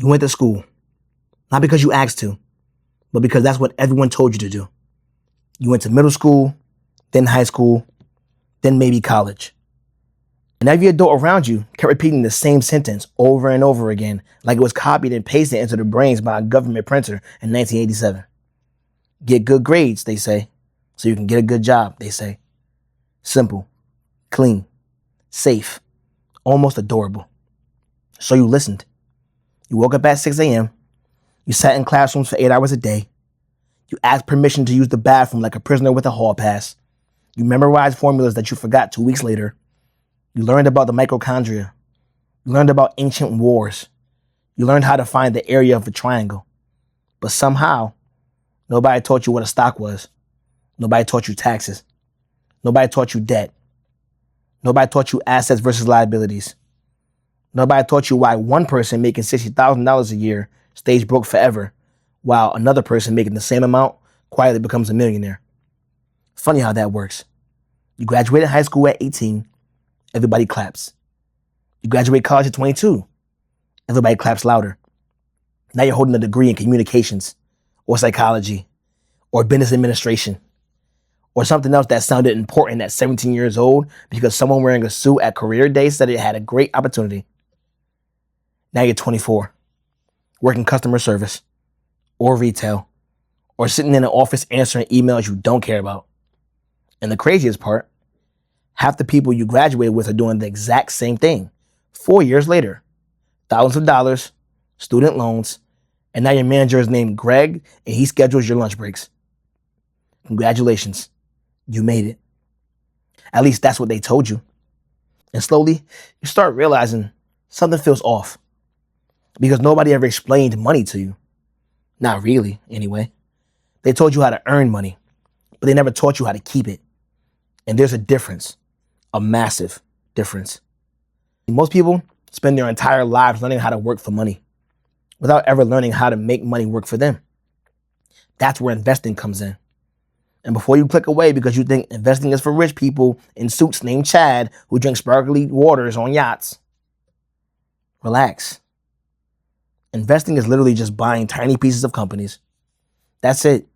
You went to school, not because you asked to, but because that's what everyone told you to do. You went to middle school, then high school, then maybe college. And every adult around you kept repeating the same sentence over and over again, like it was copied and pasted into their brains by a government printer in 1987. Get good grades, they say, so you can get a good job, they say. Simple, clean, safe, almost adorable. So you listened. You woke up at 6 a.m. You sat in classrooms for 8 hours a day. You asked permission to use the bathroom like a prisoner with a hall pass. You memorized formulas that you forgot 2 weeks later. You learned about the mitochondria. You learned about ancient wars. You learned how to find the area of a triangle. But somehow, nobody taught you what a stock was. Nobody taught you taxes. Nobody taught you debt. Nobody taught you assets versus liabilities. Nobody taught you why one person making $60,000 a year stays broke forever, while another person making the same amount quietly becomes a millionaire. Funny how that works. You graduated high school at 18, everybody claps. You graduate college at 22, everybody claps louder. Now you're holding a degree in communications, or psychology, or business administration, or something else that sounded important at 17 years old because someone wearing a suit at career day said it had a great opportunity. Now you're 24, working customer service, or retail, or sitting in an office answering emails you don't care about. And the craziest part, half the people you graduated with are doing the exact same thing 4 years later. Thousands of dollars, student loans, and now your manager is named Greg and he schedules your lunch breaks. Congratulations, you made it. At least that's what they told you. And slowly, you start realizing something feels off. Because nobody ever explained money to you. Not really, anyway. They told you how to earn money, but they never taught you how to keep it. And there's a difference, a massive difference. Most people spend their entire lives learning how to work for money without ever learning how to make money work for them. That's where investing comes in. And before you click away because you think investing is for rich people in suits named Chad who drink sparkly waters on yachts, relax. Investing is literally just buying tiny pieces of companies. That's it.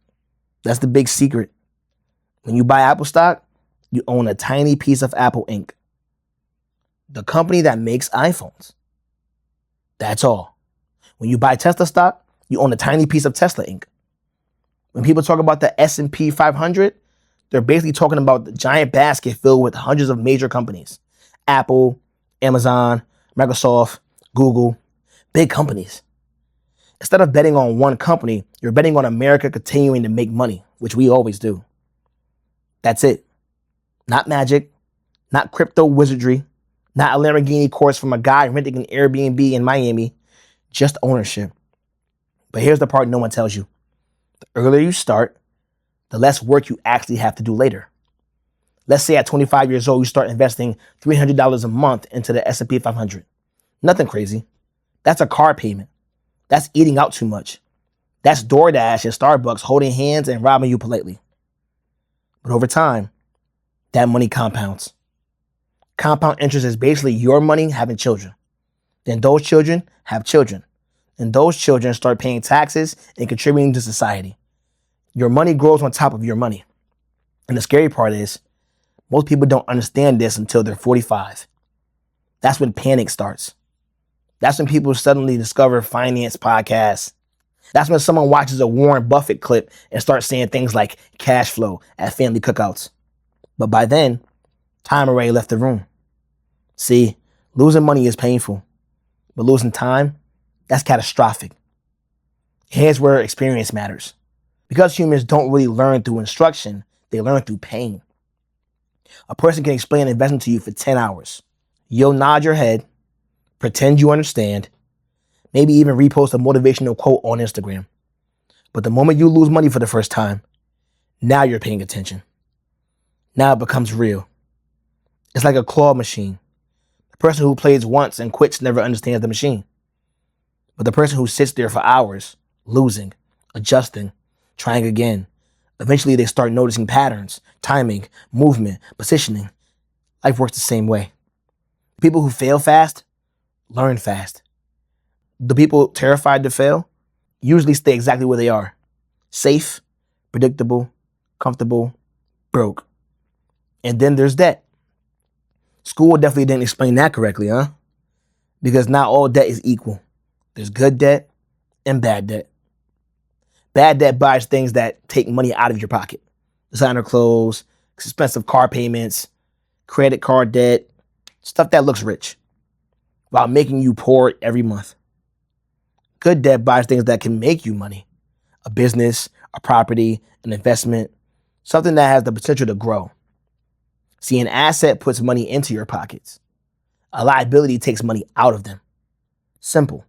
That's the big secret. When you buy Apple stock, you own a tiny piece of Apple Inc., the company that makes iPhones. That's all. When you buy Tesla stock, you own a tiny piece of Tesla Inc. When people talk about the S&P 500, they're basically talking about the giant basket filled with hundreds of major companies. Apple, Amazon, Microsoft, Google, big companies. Instead of betting on one company, you're betting on America continuing to make money, which we always do. That's it. Not magic, not crypto wizardry, not a Lamborghini course from a guy renting an Airbnb in Miami, just ownership. But here's the part no one tells you. The earlier you start, the less work you actually have to do later. Let's say at 25 years old, you start investing $300 a month into the S&P 500. Nothing crazy. That's a car payment. That's eating out too much. That's DoorDash and Starbucks holding hands and robbing you politely. But over time, that money compounds. Compound interest is basically your money having children. Then those children have children. And those children start paying taxes and contributing to society. Your money grows on top of your money. And the scary part is, most people don't understand this until they're 45. That's when panic starts. That's when people suddenly discover finance podcasts. That's when someone watches a Warren Buffett clip and starts saying things like cash flow at family cookouts. But by then, time already left the room. See, losing money is painful, but losing time, that's catastrophic. Here's where experience matters. Because humans don't really learn through instruction, they learn through pain. A person can explain investing to you for 10 hours. You'll nod your head, pretend you understand, maybe even repost a motivational quote on Instagram. But the moment you lose money for the first time, now you're paying attention. Now it becomes real. It's like a claw machine. The person who plays once and quits never understands the machine. But the person who sits there for hours, losing, adjusting, trying again, eventually they start noticing patterns, timing, movement, positioning. Life works the same way. People who fail fast, learn fast. The people terrified to fail usually stay exactly where they are. Safe, predictable, comfortable, broke. And then there's debt. School definitely didn't explain that correctly, huh? Because not all debt is equal. There's good debt and bad debt. Bad debt buys things that take money out of your pocket. Designer clothes, expensive car payments, credit card debt, stuff that looks rich while making you poor every month. Good debt buys things that can make you money. A business, a property, an investment, something that has the potential to grow. See, an asset puts money into your pockets. A liability takes money out of them. Simple.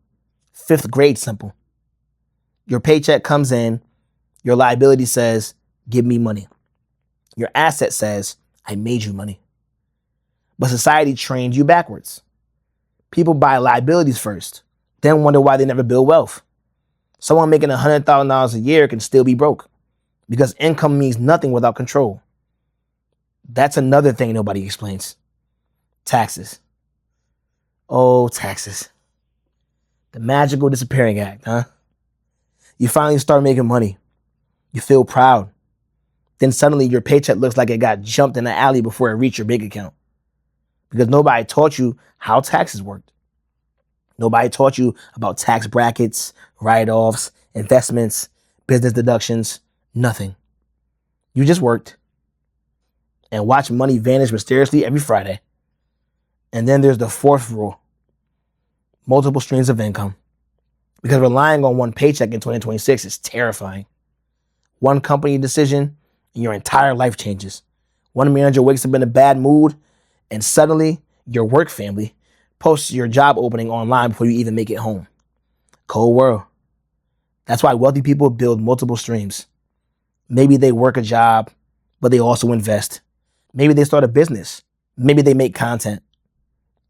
5th grade simple. Your paycheck comes in. Your liability says, give me money. Your asset says, I made you money. But society trained you backwards. People buy liabilities first, then wonder why they never build wealth. Someone making $100,000 a year can still be broke because income means nothing without control. That's another thing nobody explains. Taxes. Oh, taxes. The magical disappearing act, huh? You finally start making money. You feel proud. Then suddenly your paycheck looks like it got jumped in the alley before it reached your bank account. Because nobody taught you how taxes worked. Nobody taught you about tax brackets, write-offs, investments, business deductions, nothing. You just worked and watched money vanish mysteriously every Friday. And then there's the 4th rule, multiple streams of income. Because relying on one paycheck in 2026 is terrifying. One company decision and your entire life changes. One manager wakes up in a bad mood and suddenly your work family posts your job opening online before you even make it home. Cold world. That's why wealthy people build multiple streams. Maybe they work a job, but they also invest. Maybe they start a business. Maybe they make content.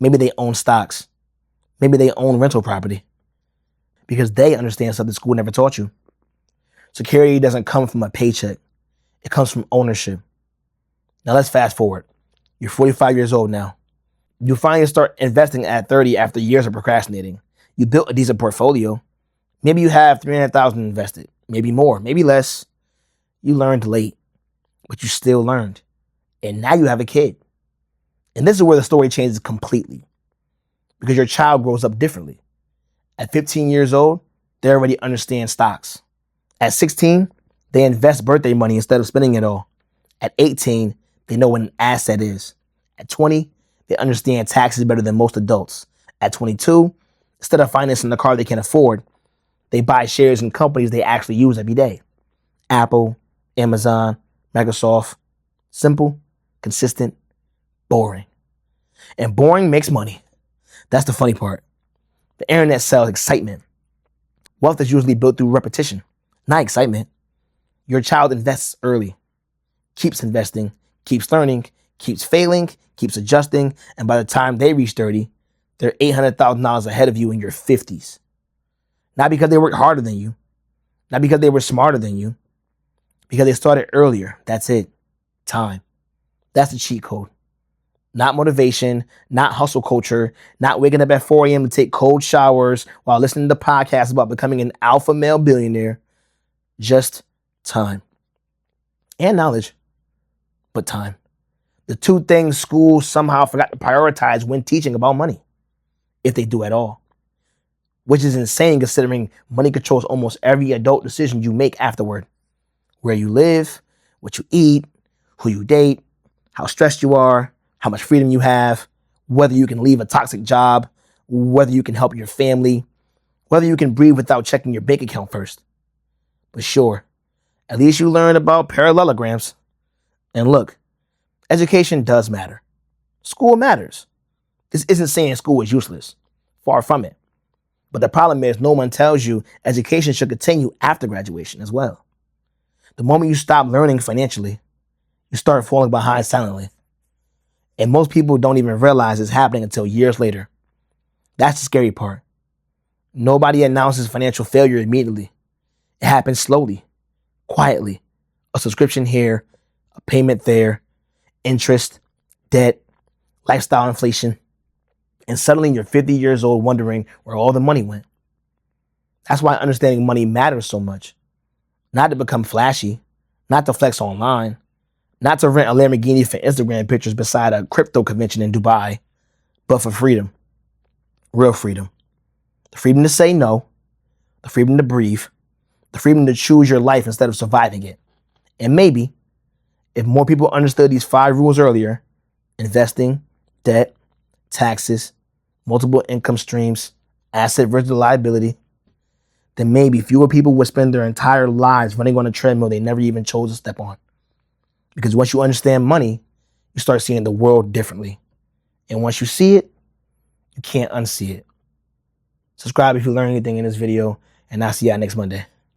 Maybe they own stocks. Maybe they own rental property. Because they understand something school never taught you. Security doesn't come from a paycheck. It comes from ownership. Now let's fast forward. You're 45 years old now. You finally start investing at 30 after years of procrastinating. You built a decent portfolio. Maybe you have $300,000 invested. Maybe more, maybe less. You learned late, but you still learned. And now you have a kid. And this is where the story changes completely. Because your child grows up differently. At 15 years old, they already understand stocks. At 16, they invest birthday money instead of spending it all. At 18, they know what an asset is. At 20, they understand taxes better than most adults. At 22, instead of financing the car they can afford, they buy shares in companies they actually use every day. Apple, Amazon, Microsoft. Simple, consistent, boring. And boring makes money. That's the funny part. The internet sells excitement. Wealth is usually built through repetition, not excitement. Your child invests early, keeps investing, keeps learning, keeps failing, keeps adjusting, and by the time they reach 30, they're $800,000 ahead of you in your 50s. Not because they worked harder than you, not because they were smarter than you, because they started earlier. That's it. Time. That's the cheat code. Not motivation, not hustle culture, not waking up at 4 a.m. to take cold showers while listening to podcasts about becoming an alpha male billionaire. Just time. And knowledge, but time. The two things schools somehow forgot to prioritize when teaching about money, if they do at all. Which is insane considering money controls almost every adult decision you make afterward. Where you live, what you eat, who you date, how stressed you are, how much freedom you have, whether you can leave a toxic job, whether you can help your family, whether you can breathe without checking your bank account first. But sure, at least you learn about parallelograms. And look, education does matter. School matters. This isn't saying school is useless. Far from it. But the problem is no one tells you education should continue after graduation as well. The moment you stop learning financially, you start falling behind silently. And most people don't even realize it's happening until years later. That's the scary part. Nobody announces financial failure immediately. It happens slowly, quietly. A subscription here, a payment there, interest, debt, lifestyle inflation. And suddenly you're 50 years old wondering where all the money went. That's why understanding money matters so much. Not to become flashy, not to flex online, not to rent a Lamborghini for Instagram pictures beside a crypto convention in Dubai, but for freedom. Real freedom. The freedom to say no, the freedom to breathe, the freedom to choose your life instead of surviving it. And maybe, if more people understood these 5 rules earlier, investing, debt, taxes, multiple income streams, asset versus liability, then maybe fewer people would spend their entire lives running on a treadmill they never even chose to step on. Because once you understand money, you start seeing the world differently. And once you see it, you can't unsee it. Subscribe if you learn anything in this video, and I'll see y'all next Monday.